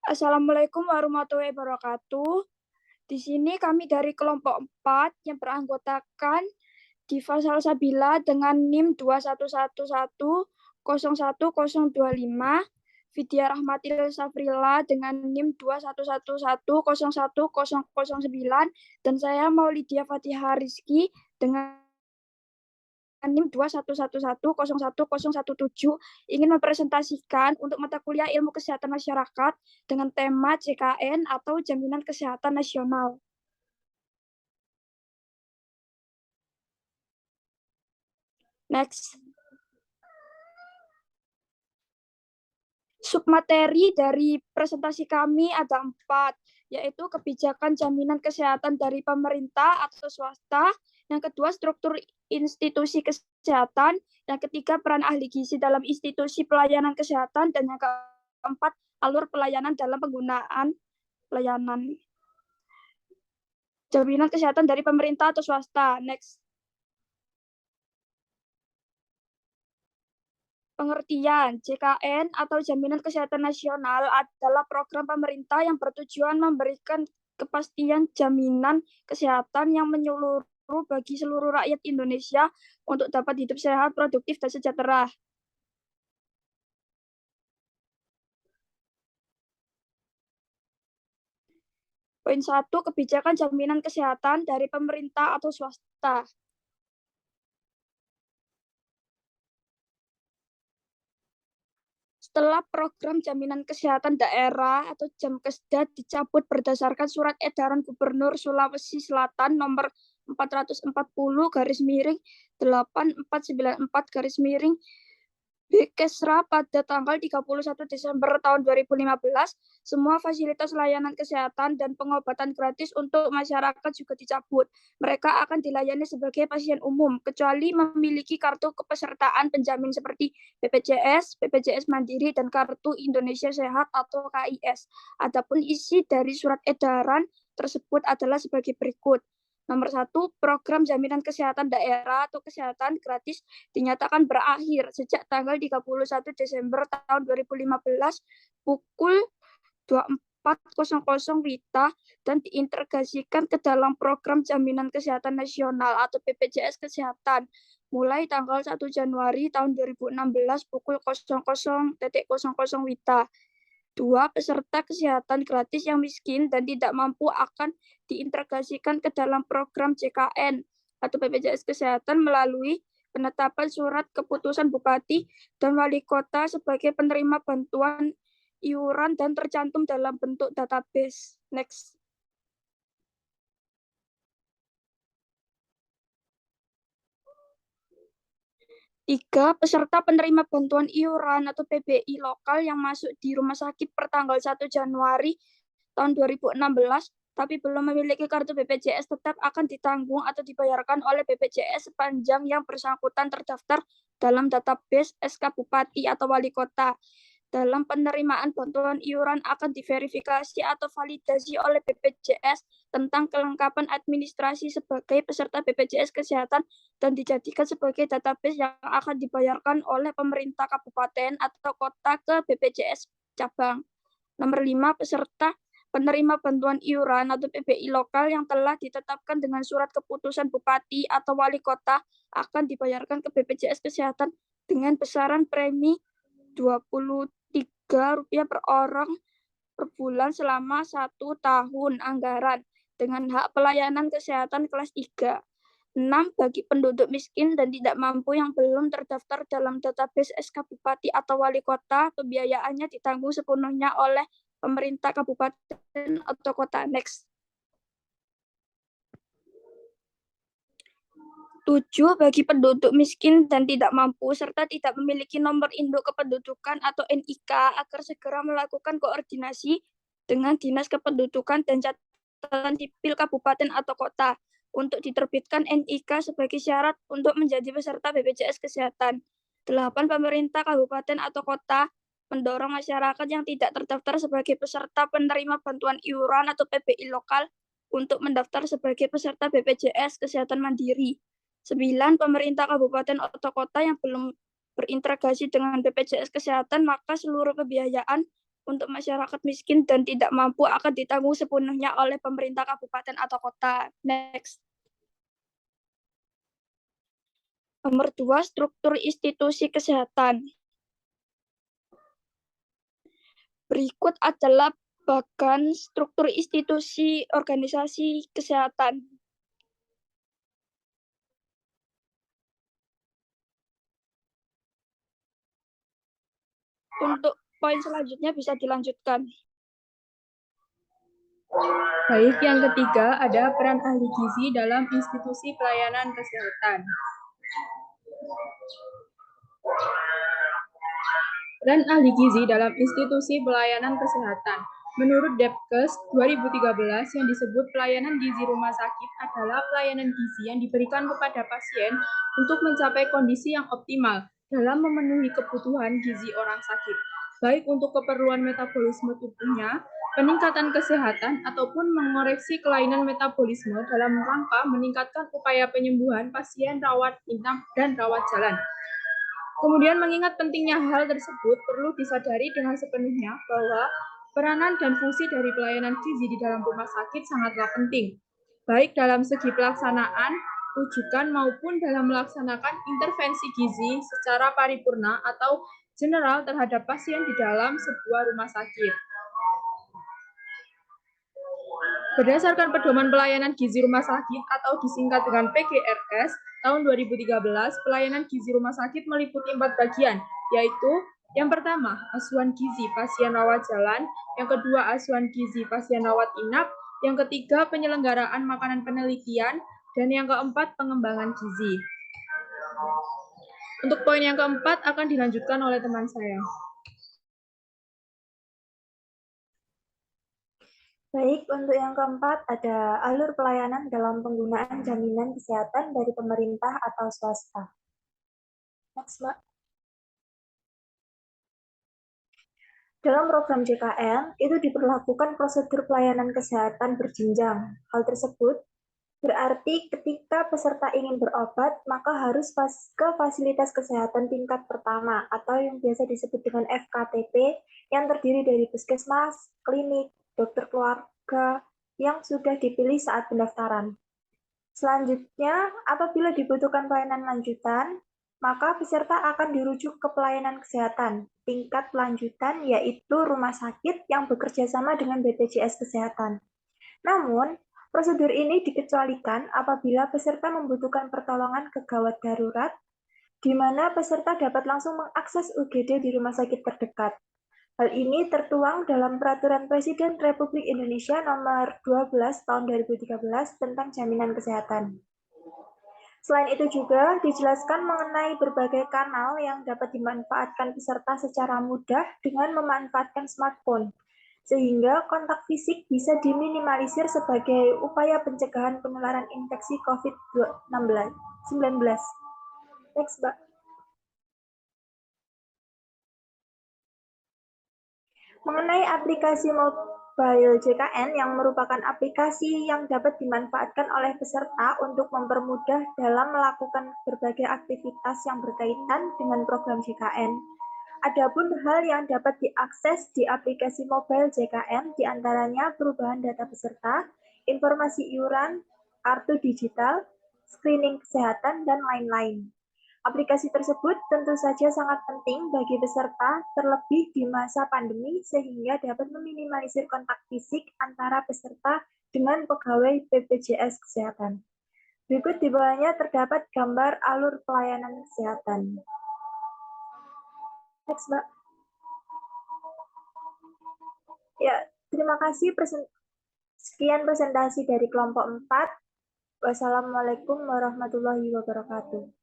Assalamualaikum warahmatullahi wabarakatuh. Di sini kami dari kelompok 4 yang beranggotakan Diva Salsabila dengan NIM 211101025, Vidya Rahmatil Safrila dengan NIM 211101009, dan saya Maulidia Fatihah Rizky dengan NIM 211101017 ingin mempresentasikan untuk mata kuliah Ilmu Kesehatan Masyarakat dengan tema JKN atau Jaminan Kesehatan Nasional. Next. Submateri dari presentasi kami ada 4, yaitu kebijakan jaminan kesehatan dari pemerintah atau swasta, yang kedua struktur institusi kesehatan, yang ketiga peran ahli gizi dalam institusi pelayanan kesehatan, dan yang keempat alur pelayanan dalam penggunaan pelayanan. Jaminan kesehatan dari pemerintah atau swasta. Next. Pengertian, JKN atau Jaminan Kesehatan Nasional adalah program pemerintah yang bertujuan memberikan kepastian jaminan kesehatan yang menyeluruh bagi seluruh rakyat Indonesia untuk dapat hidup sehat, produktif, dan sejahtera. Poin 1, kebijakan jaminan kesehatan dari pemerintah atau swasta. Setelah program jaminan kesehatan daerah atau Jamkesda dicabut berdasarkan surat edaran Gubernur Sulawesi Selatan nomor 440/8494 Bkesra pada tanggal 31 Desember tahun 2015, semua fasilitas layanan kesehatan dan pengobatan gratis untuk masyarakat juga dicabut. Mereka akan dilayani sebagai pasien umum, kecuali memiliki kartu kepesertaan penjamin seperti BPJS, BPJS Mandiri, dan Kartu Indonesia Sehat atau KIS. Adapun isi dari surat edaran tersebut adalah sebagai berikut. Nomor 1, program jaminan kesehatan daerah atau kesehatan gratis dinyatakan berakhir sejak tanggal 31 Desember tahun 2015 pukul 24.00 WITA dan diintegrasikan ke dalam program jaminan kesehatan nasional atau BPJS Kesehatan mulai tanggal 1 Januari tahun 2016 pukul 00.00 WITA. 2, peserta kesehatan gratis yang miskin dan tidak mampu akan diintegrasikan ke dalam program JKN atau BPJS Kesehatan melalui penetapan surat keputusan Bupati dan Wali Kota sebagai penerima bantuan iuran dan tercantum dalam bentuk database. Next. Tiga, peserta penerima bantuan iuran atau PBI lokal yang masuk di rumah sakit pertanggal 1 Januari tahun 2016 tapi belum memiliki kartu BPJS tetap akan ditanggung atau dibayarkan oleh BPJS sepanjang yang bersangkutan terdaftar dalam database SK Bupati atau Wali Kota. Dalam penerimaan bantuan iuran akan diverifikasi atau validasi oleh BPJS tentang kelengkapan administrasi sebagai peserta BPJS Kesehatan dan dijadikan sebagai database yang akan dibayarkan oleh pemerintah kabupaten atau kota ke BPJS cabang. Nomor 5, peserta penerima bantuan iuran atau PBI lokal yang telah ditetapkan dengan surat keputusan Bupati atau Wali Kota akan dibayarkan ke BPJS Kesehatan dengan besaran premi Rp23 per orang per bulan selama 1 tahun anggaran dengan hak pelayanan kesehatan kelas 3. 6, bagi penduduk miskin dan tidak mampu yang belum terdaftar dalam database SK Bupati atau Wali Kota, pembiayaannya ditanggung sepenuhnya oleh pemerintah kabupaten atau kota. Next. 7, bagi penduduk miskin dan tidak mampu serta tidak memiliki nomor induk kependudukan atau NIK agar segera melakukan koordinasi dengan Dinas Kependudukan dan Catatan Sipil Kabupaten atau Kota untuk diterbitkan NIK sebagai syarat untuk menjadi peserta BPJS Kesehatan. 8, pemerintah kabupaten atau kota mendorong masyarakat yang tidak terdaftar sebagai peserta penerima bantuan iuran atau PBI lokal untuk mendaftar sebagai peserta BPJS Kesehatan Mandiri. 9, pemerintah kabupaten atau kota yang belum berintegrasi dengan BPJS Kesehatan, maka seluruh pembiayaan untuk masyarakat miskin dan tidak mampu akan ditanggung sepenuhnya oleh pemerintah kabupaten atau kota. Next. Nomor 2, struktur institusi kesehatan. Berikut adalah bagan struktur institusi organisasi kesehatan. Untuk poin selanjutnya bisa dilanjutkan. Baik, yang ketiga ada peran ahli gizi dalam institusi pelayanan kesehatan. Peran ahli gizi dalam institusi pelayanan kesehatan. Menurut Depkes 2013 yang disebut pelayanan gizi rumah sakit adalah pelayanan gizi yang diberikan kepada pasien untuk mencapai kondisi yang optimal dalam memenuhi kebutuhan gizi orang sakit, baik untuk keperluan metabolisme tubuhnya, peningkatan kesehatan, ataupun mengoreksi kelainan metabolisme dalam rangka meningkatkan upaya penyembuhan pasien rawat inap dan rawat jalan. Kemudian mengingat pentingnya hal tersebut, perlu disadari dengan sepenuhnya bahwa peranan dan fungsi dari pelayanan gizi di dalam rumah sakit sangatlah penting, baik dalam segi pelaksanaan, rujukan maupun dalam melaksanakan intervensi gizi secara paripurna atau general terhadap pasien di dalam sebuah rumah sakit. Berdasarkan Pedoman Pelayanan Gizi Rumah Sakit atau disingkat dengan PGRS tahun 2013, pelayanan gizi rumah sakit meliputi 4 bagian, yaitu yang pertama, asuhan gizi pasien rawat jalan, yang kedua, asuhan gizi pasien rawat inap, yang ketiga, penyelenggaraan makanan penelitian, dan yang keempat, pengembangan gizi. Untuk poin yang keempat akan dilanjutkan oleh teman saya. Baik, untuk yang keempat ada alur pelayanan dalam penggunaan jaminan kesehatan dari pemerintah atau swasta. Next, Mbak. Dalam program JKN, itu diberlakukan prosedur pelayanan kesehatan berjenjang. Hal tersebut berarti ketika peserta ingin berobat, maka harus ke fasilitas kesehatan tingkat pertama atau yang biasa disebut dengan FKTP yang terdiri dari puskesmas, klinik, dokter keluarga yang sudah dipilih saat pendaftaran. Selanjutnya, apabila dibutuhkan pelayanan lanjutan, maka peserta akan dirujuk ke pelayanan kesehatan tingkat lanjutan, yaitu rumah sakit yang bekerja sama dengan BPJS Kesehatan. Namun, prosedur ini dikecualikan apabila peserta membutuhkan pertolongan kegawat darurat, di mana peserta dapat langsung mengakses UGD di rumah sakit terdekat. Hal ini tertuang dalam Peraturan Presiden Republik Indonesia Nomor 12 Tahun 2013 tentang Jaminan Kesehatan. Selain itu juga dijelaskan mengenai berbagai kanal yang dapat dimanfaatkan peserta secara mudah dengan memanfaatkan smartphone, sehingga kontak fisik bisa diminimalisir sebagai upaya pencegahan penularan infeksi COVID-19. Next, Mbak. Mengenai aplikasi mobile JKN yang merupakan aplikasi yang dapat dimanfaatkan oleh peserta untuk mempermudah dalam melakukan berbagai aktivitas yang berkaitan dengan program JKN. Adapun hal yang dapat diakses di aplikasi mobile JKN diantaranya perubahan data peserta, informasi iuran, kartu digital, screening kesehatan, dan lain-lain. Aplikasi tersebut tentu saja sangat penting bagi peserta, terlebih di masa pandemi, sehingga dapat meminimalisir kontak fisik antara peserta dengan pegawai BPJS Kesehatan. Berikut di bawahnya terdapat gambar alur pelayanan kesehatan. Next, Mbak. Ya, terima kasih. Sekian presentasi dari kelompok 4. Wassalamualaikum warahmatullahi wabarakatuh.